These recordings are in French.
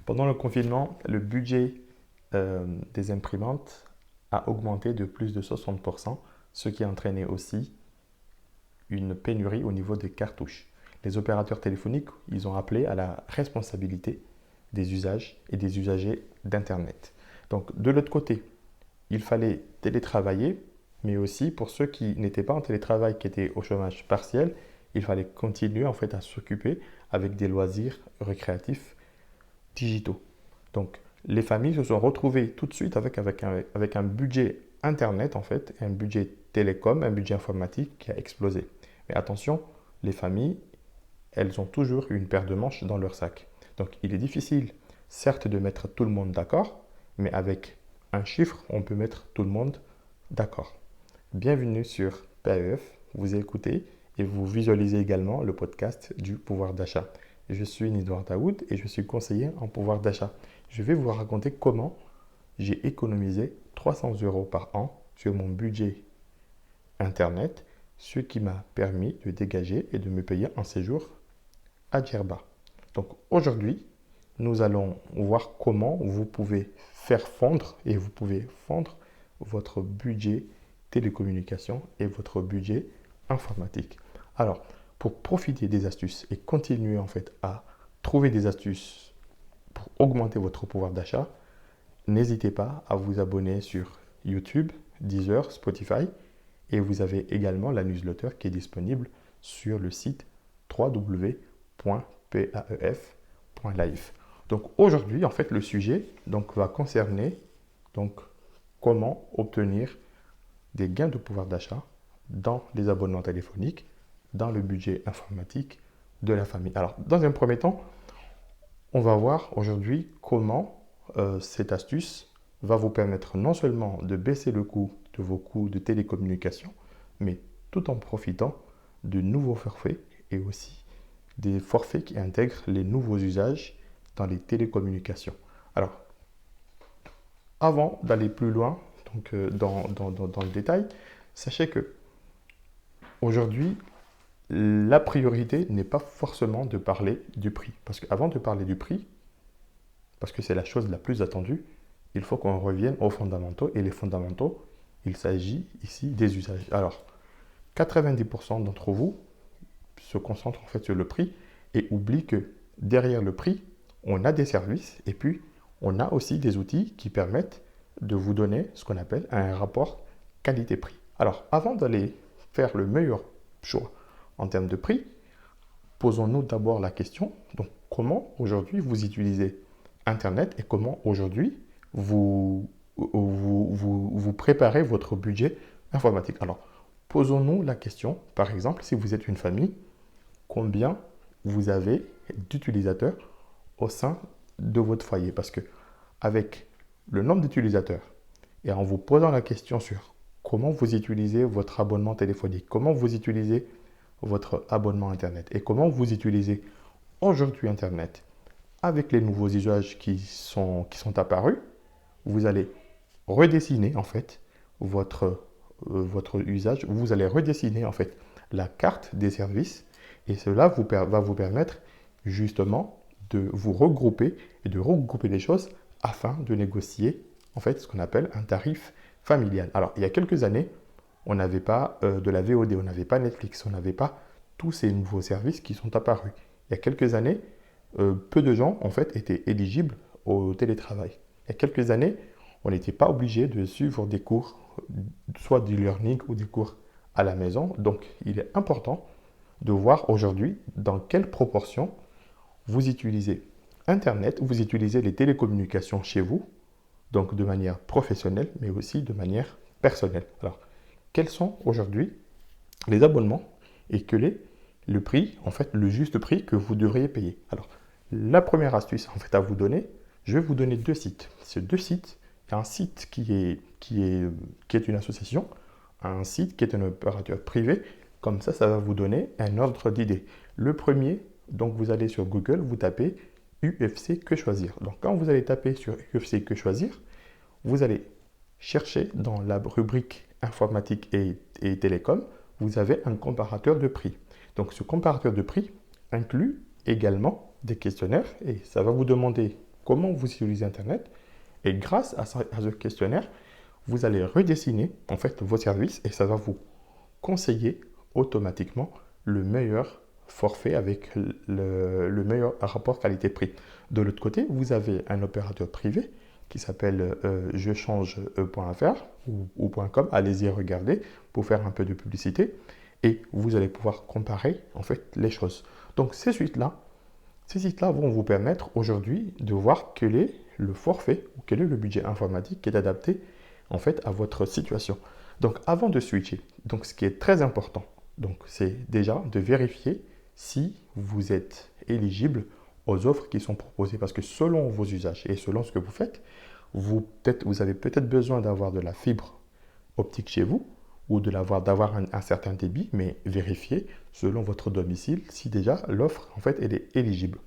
Pendant le confinement, le budget des imprimantes a augmenté de plus de 60%, ce qui a entraîné aussi une pénurie au niveau des cartouches. Les opérateurs téléphoniques, ils ont appelé à la responsabilité des usages et des usagers d'Internet. Donc de l'autre côté, il fallait télétravailler, mais aussi pour ceux qui n'étaient pas en télétravail, qui étaient au chômage partiel, il fallait continuer en fait à s'occuper avec des loisirs récréatifs digitaux. Donc les familles se sont retrouvées tout de suite avec un budget Internet en fait, un budget télécom, un budget informatique qui a explosé. Mais attention, les familles, elles ont toujours une paire de manches dans leur sac. Donc il est difficile, certes, de mettre tout le monde d'accord, mais avec un chiffre, on peut mettre tout le monde d'accord. Bienvenue sur PAEF, vous écoutez et vous visualisez également le podcast du pouvoir d'achat. Je suis Nidouard Daoud et je suis conseiller en pouvoir d'achat. Je vais vous raconter comment j'ai économisé 300 euros par an sur mon budget Internet, ce qui m'a permis de dégager et de me payer un séjour à Djerba. Donc aujourd'hui, nous allons voir comment vous pouvez faire fondre et vous pouvez fondre votre budget télécommunication et votre budget informatique. Alors, pour profiter des astuces et continuer en fait à trouver des astuces pour augmenter votre pouvoir d'achat, n'hésitez pas à vous abonner sur YouTube, Deezer, Spotify et vous avez également la newsletter qui est disponible sur le site www.paef.live. Donc aujourd'hui, en fait, le sujet va concerner comment obtenir des gains de pouvoir d'achat dans les abonnements téléphoniques, dans le budget informatique de la famille. Alors, dans un premier temps, on va voir aujourd'hui comment cette astuce va vous permettre non seulement de baisser le coût de vos coûts de télécommunication, mais tout en profitant de nouveaux forfaits et aussi des forfaits qui intègrent les nouveaux usages dans les télécommunications. Alors, avant d'aller plus loin dans le détail, sachez que aujourd'hui, la priorité n'est pas forcément de parler du prix. Parce qu'avant de parler du prix, parce que c'est la chose la plus attendue, il faut qu'on revienne aux fondamentaux. Et les fondamentaux, il s'agit ici des usages. Alors, 90% d'entre vous se concentrent en fait sur le prix et oublient que derrière le prix, on a des services et puis on a aussi des outils qui permettent de vous donner ce qu'on appelle un rapport qualité-prix. Alors, avant d'aller faire le meilleur choix en termes de prix, posons-nous d'abord la question, donc comment aujourd'hui vous utilisez Internet et comment aujourd'hui vous préparez votre budget informatique. Alors, posons-nous la question, par exemple, si vous êtes une famille, combien vous avez d'utilisateurs au sein de votre foyer? Parce que avec le nombre d'utilisateurs et en vous posant la question sur comment vous utilisez votre abonnement téléphonique, comment vous utilisez votre abonnement Internet et comment vous utilisez aujourd'hui Internet avec les nouveaux usages qui sont apparus, vous allez redessiner en fait votre usage, vous allez redessiner en fait la carte des services et cela va vous permettre justement de vous regrouper et de regrouper les choses afin de négocier en fait ce qu'on appelle un tarif familial. Alors il y a quelques années, on n'avait pas de la VOD, on n'avait pas Netflix, on n'avait pas tous ces nouveaux services qui sont apparus. Il y a quelques années, peu de gens en fait étaient éligibles au télétravail. Il y a quelques années, on n'était pas obligé de suivre des cours, soit du learning ou des cours à la maison. Donc il est important de voir aujourd'hui dans quelle proportion vous utilisez Internet, vous utilisez les télécommunications chez vous, donc de manière professionnelle, mais aussi de manière personnelle. Alors, quels sont aujourd'hui les abonnements et quel est le prix, en fait, le juste prix que vous devriez payer? Alors, la première astuce, en fait, à vous donner, je vais vous donner deux sites. Ces deux sites, il y a un site qui est une association, un site qui est un opérateur privé. Comme ça va vous donner un ordre d'idée. Le premier, donc vous allez sur Google, vous tapez UFC que choisir. Donc quand vous allez taper sur UFC que choisir, vous allez chercher dans la rubrique informatique et télécom, vous avez un comparateur de prix. Donc ce comparateur de prix inclut également des questionnaires et ça va vous demander comment vous utilisez Internet. Et grâce à ce questionnaire, vous allez redessiner en fait vos services et ça va vous conseiller automatiquement le meilleur forfait avec le meilleur rapport qualité-prix. De l'autre côté, vous avez un opérateur privé qui s'appelle jechange.fr ou .com. Allez-y regarder pour faire un peu de publicité et vous allez pouvoir comparer en fait les choses. Donc ces sites-là vont vous permettre aujourd'hui de voir quel est le forfait ou quel est le budget informatique qui est adapté en fait à votre situation. Donc avant de switcher, donc ce qui est très important, donc c'est déjà de vérifier si vous êtes éligible aux offres qui sont proposées parce que selon vos usages et selon ce que vous faites, vous avez peut-être besoin d'avoir de la fibre optique chez vous ou d'avoir un certain débit, mais vérifiez selon votre domicile si déjà l'offre en fait elle est éligible.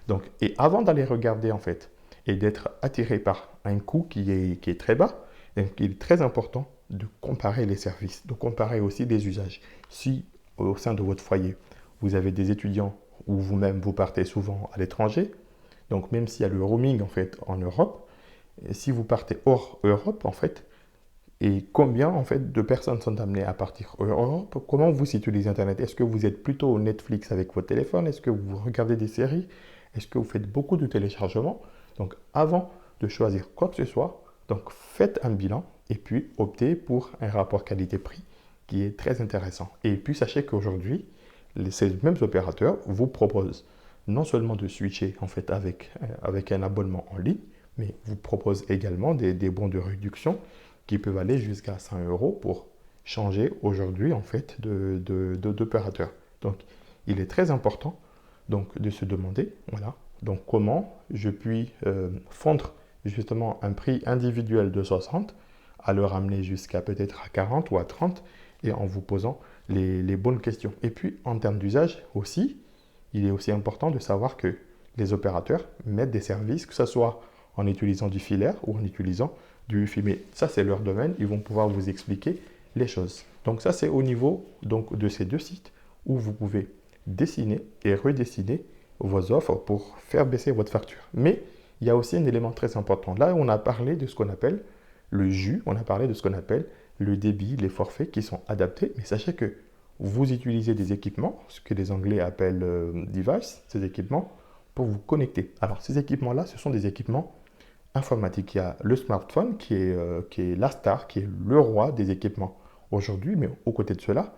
Donc, et avant d'aller regarder en fait et d'être attiré par un coût qui est très bas, donc il est très important de comparer les services, de comparer aussi les usages. Si au sein de votre foyer, vous avez des étudiants ou vous-même vous partez souvent à l'étranger, donc même s'il y a le roaming en fait en Europe, si vous partez hors Europe en fait, et combien en fait de personnes sont amenées à partir hors Europe, comment vous utilisez Internet? Est-ce que vous êtes plutôt Netflix avec votre téléphone? Est-ce que vous regardez des séries? Est-ce que vous faites beaucoup de téléchargements? Donc avant de choisir quoi que ce soit, donc faites un bilan et puis optez pour un rapport qualité-prix qui est très intéressant. Et puis sachez qu'aujourd'hui, ces mêmes opérateurs vous proposent non seulement de switcher en fait avec un abonnement en ligne, mais vous proposent également des bons de réduction qui peuvent aller jusqu'à 100 euros pour changer aujourd'hui en fait d'opérateur. Donc il est très important donc de se demander voilà donc comment je puis fondre justement un prix individuel de 60 à le ramener jusqu'à peut-être à 40 ou à 30 et en vous posant les bonnes questions. Et puis en termes d'usage aussi, il est aussi important de savoir que les opérateurs mettent des services, que ce soit en utilisant du filaire ou en utilisant du Wi-Fi. Mais ça, c'est leur domaine. Ils vont pouvoir vous expliquer les choses. Donc ça, c'est au niveau donc, de ces deux sites où vous pouvez dessiner et redessiner vos offres pour faire baisser votre facture. Mais il y a aussi un élément très important. Là, on a parlé de ce qu'on appelle le jus, on a parlé de ce qu'on appelle le débit, les forfaits qui sont adaptés. Mais sachez que vous utilisez des équipements, ce que les Anglais appellent device, ces équipements, pour vous connecter. Alors, ces équipements-là, ce sont des équipements informatiques. Il y a le smartphone qui est la star, qui est le roi des équipements aujourd'hui, mais aux côtés de cela,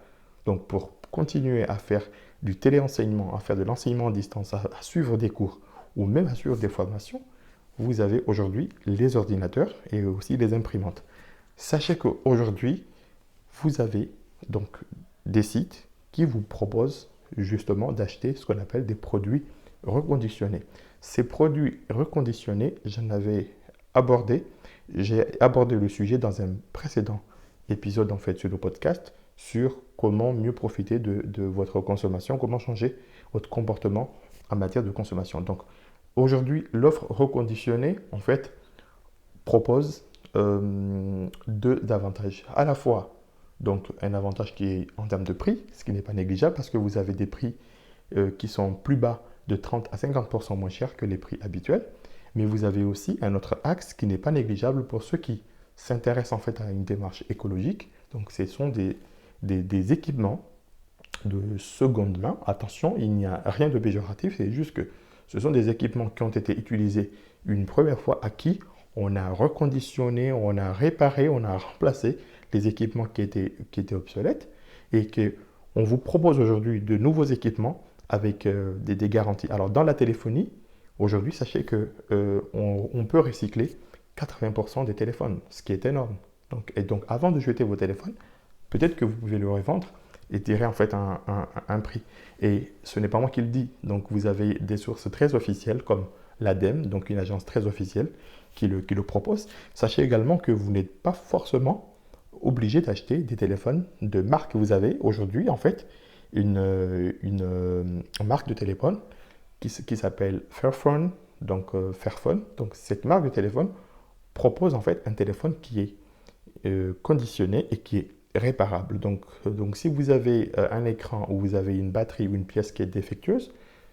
donc pour continuer à faire du téléenseignement, à faire de l'enseignement à distance, à suivre des cours ou même à suivre des formations, vous avez aujourd'hui les ordinateurs et aussi les imprimantes. Sachez qu'aujourd'hui, vous avez donc des sites qui vous proposent justement d'acheter ce qu'on appelle des produits reconditionnés. Ces produits reconditionnés, j'ai abordé le sujet dans un précédent épisode en fait sur le podcast sur comment mieux profiter de votre consommation, comment changer votre comportement en matière de consommation. Donc aujourd'hui, l'offre reconditionnée en fait propose deux avantages. À la fois donc un avantage qui est en termes de prix, ce qui n'est pas négligeable parce que vous avez des prix qui sont plus bas de 30 à 50% moins chers que les prix habituels. Mais vous avez aussi un autre axe qui n'est pas négligeable pour ceux qui s'intéressent en fait à une démarche écologique. Donc ce sont des équipements de seconde main. Attention, il n'y a rien de péjoratif, c'est juste que ce sont des équipements qui ont été utilisés une première fois à qui on a reconditionné, on a réparé, on a remplacé les équipements qui étaient obsolètes et qu'on vous propose aujourd'hui de nouveaux équipements avec des garanties. Alors dans la téléphonie, aujourd'hui, sachez qu'on peut recycler 80% des téléphones, ce qui est énorme. Donc avant de jeter vos téléphones, peut-être que vous pouvez le revendre et tirer en fait un prix. Et ce n'est pas moi qui le dis. Donc vous avez des sources très officielles comme l'ADEME, donc une agence très officielle qui le propose. Sachez également que vous n'êtes pas forcément obligé d'acheter des téléphones de marque. Vous avez aujourd'hui en fait une marque de téléphone qui s'appelle Fairphone, donc Fairphone. Donc cette marque de téléphone propose en fait un téléphone qui est conditionné et qui est réparable. Donc si vous avez un écran ou vous avez une batterie ou une pièce qui est défectueuse,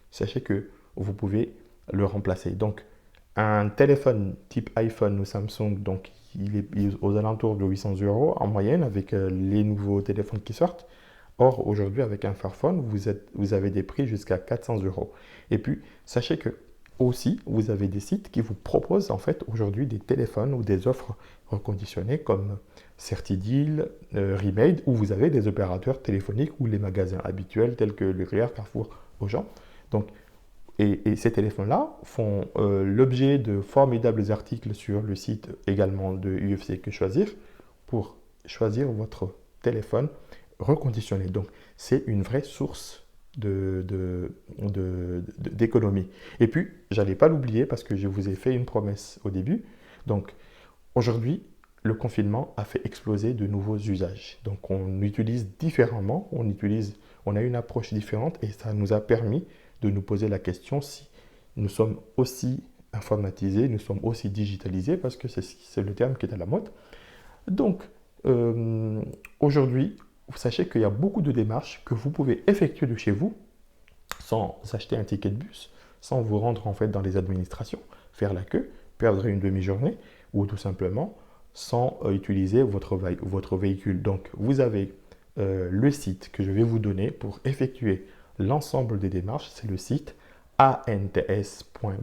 sachez que vous pouvez le remplacer. Donc Un téléphone type iPhone ou Samsung, donc il est aux alentours de 800 euros en moyenne avec les nouveaux téléphones qui sortent. Or, aujourd'hui, avec un Fairphone, vous avez des prix jusqu'à 400 euros. Et puis, sachez que aussi, vous avez des sites qui vous proposent en fait aujourd'hui des téléphones ou des offres reconditionnées comme Certideal, Remade, où vous avez des opérateurs téléphoniques ou les magasins habituels tels que Leclerc, Carrefour, Auchan. Donc, et ces téléphones-là font l'objet de formidables articles sur le site également de UFC Que Choisir pour choisir votre téléphone reconditionné. Donc, c'est une vraie source d'économie. Et puis, j'allais pas l'oublier parce que je vous ai fait une promesse au début. Donc, aujourd'hui, le confinement a fait exploser de nouveaux usages. Donc, on utilise différemment, on a une approche différente et ça nous a permis de nous poser la question si nous sommes aussi informatisés, nous sommes aussi digitalisés, parce que c'est le terme qui est à la mode. Donc, aujourd'hui, vous sachez qu'il y a beaucoup de démarches que vous pouvez effectuer de chez vous sans acheter un ticket de bus, sans vous rendre en fait dans les administrations, faire la queue, perdre une demi-journée ou tout simplement sans utiliser votre véhicule. Donc, vous avez le site que je vais vous donner pour effectuer l'ensemble des démarches, c'est le site ants.gouv.fr.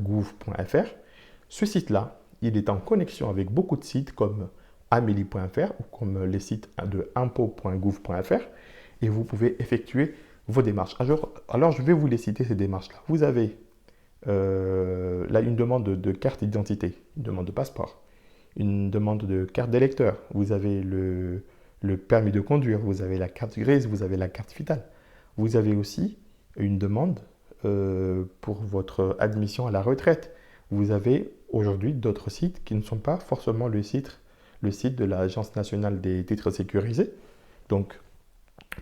Ce site-là, il est en connexion avec beaucoup de sites comme amélie.fr ou comme les sites de impôt.gouv.fr et vous pouvez effectuer vos démarches. Alors, je vais vous les citer, ces démarches-là. Vous avez là une demande de carte d'identité, une demande de passeport, une demande de carte d'électeur, vous avez le permis de conduire, vous avez la carte grise, vous avez la carte vitale. Vous avez aussi une demande pour votre admission à la retraite. Vous avez aujourd'hui d'autres sites qui ne sont pas forcément le site de l'Agence nationale des titres sécurisés. Donc,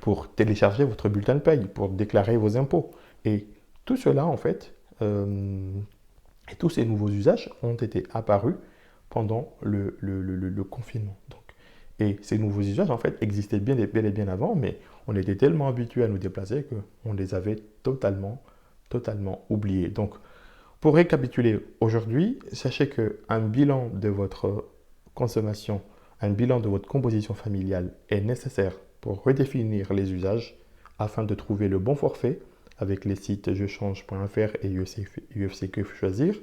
pour télécharger votre bulletin de paye, pour déclarer vos impôts. Et tout cela, en fait, et tous ces nouveaux usages ont été apparus pendant le confinement. Donc, et ces nouveaux usages, en fait, existaient bel et bien avant, mais on était tellement habitués à nous déplacer qu'on les avait totalement oubliés. Donc, pour récapituler aujourd'hui, sachez qu'un bilan de votre consommation, un bilan de votre composition familiale est nécessaire pour redéfinir les usages afin de trouver le bon forfait avec les sites jechange.fr et UFC Que Choisir.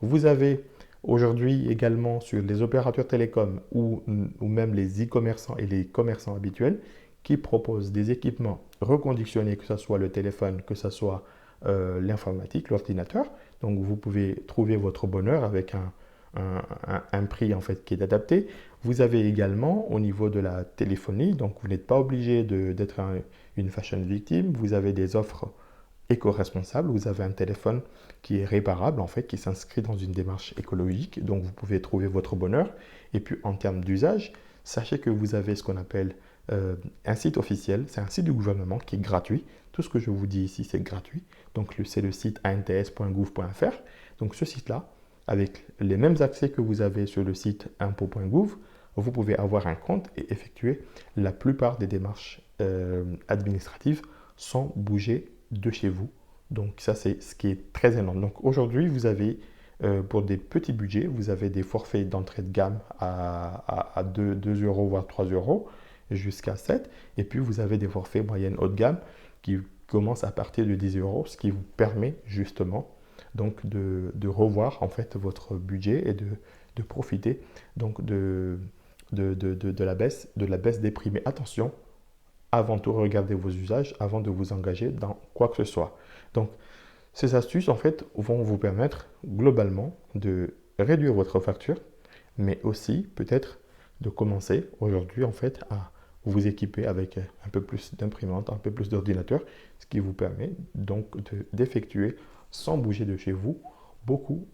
Vous avez aujourd'hui également sur les opérateurs télécoms ou même les e-commerçants et les commerçants habituels qui proposent des équipements reconditionnés, que ce soit le téléphone, que ce soit l'informatique, l'ordinateur. Donc vous pouvez trouver votre bonheur avec un prix en fait qui est adapté. Vous avez également au niveau de la téléphonie, donc vous n'êtes pas obligé d'être une fashion victime, vous avez des offres éco-responsables, vous avez un téléphone qui est réparable en fait, qui s'inscrit dans une démarche écologique, donc vous pouvez trouver votre bonheur. Et puis en termes d'usage, sachez que vous avez ce qu'on appelle un site officiel, c'est un site du gouvernement qui est gratuit. Tout ce que je vous dis ici, c'est gratuit. Donc c'est le site ants.gouv.fr. Donc ce site-là, avec les mêmes accès que vous avez sur le site impôt.gouv, vous pouvez avoir un compte et effectuer la plupart des démarches administratives sans bouger de chez vous. Donc ça, c'est ce qui est très énorme. Donc aujourd'hui, vous avez, pour des petits budgets, vous avez des forfaits d'entrée de gamme à 2 euros, voire 3 euros, jusqu'à 7. Et puis, vous avez des forfaits moyenne haut de gamme qui commencent à partir de 10 euros, ce qui vous permet justement donc de revoir en fait votre budget et de profiter donc de la baisse des prix. Mais attention, avant tout, regardez vos usages avant de vous engager dans quoi que ce soit. Donc, ces astuces, en fait, vont vous permettre globalement de réduire votre facture, mais aussi peut-être de commencer aujourd'hui, en fait, à vous équiper avec un peu plus d'imprimantes, un peu plus d'ordinateurs, ce qui vous permet donc d'effectuer sans bouger de chez vous beaucoup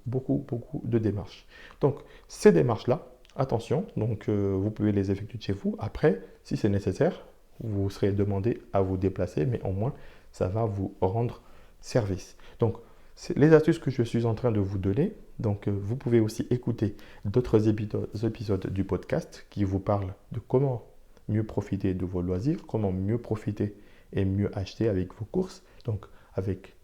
de démarches. Donc, ces démarches-là, attention, donc vous pouvez les effectuer de chez vous. Après, si c'est nécessaire, vous serez demandé à vous déplacer, mais au moins, ça va vous rendre service. Donc, c'est les astuces que je suis en train de vous donner. Donc, vous pouvez aussi écouter d'autres épisodes du podcast qui vous parlent de comment mieux profiter de vos loisirs, comment mieux profiter et mieux acheter avec vos courses. Donc, avec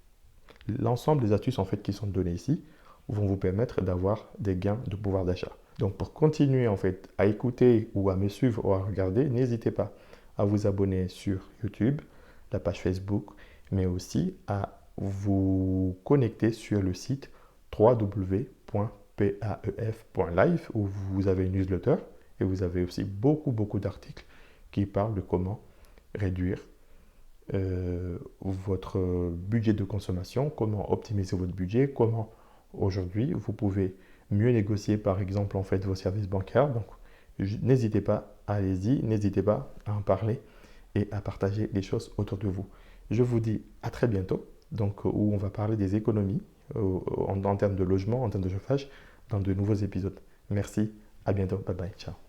l'ensemble des astuces en fait qui sont données ici, vont vous permettre d'avoir des gains de pouvoir d'achat. Donc pour continuer en fait à écouter ou à me suivre ou à regarder, n'hésitez pas à vous abonner sur YouTube, la page Facebook, mais aussi à vous connecter sur le site www.paef.live où vous avez une newsletter et vous avez aussi beaucoup d'articles qui parlent de comment réduire votre budget de consommation, comment optimiser votre budget, comment aujourd'hui vous pouvez mieux négocier par exemple en fait vos services bancaires. Donc n'hésitez pas, allez-y, n'hésitez pas à en parler et à partager les choses autour de vous. Je vous dis à très bientôt, donc où on va parler des économies en termes de logement, en termes de chauffage, dans de nouveaux épisodes. Merci, à bientôt, bye bye, ciao.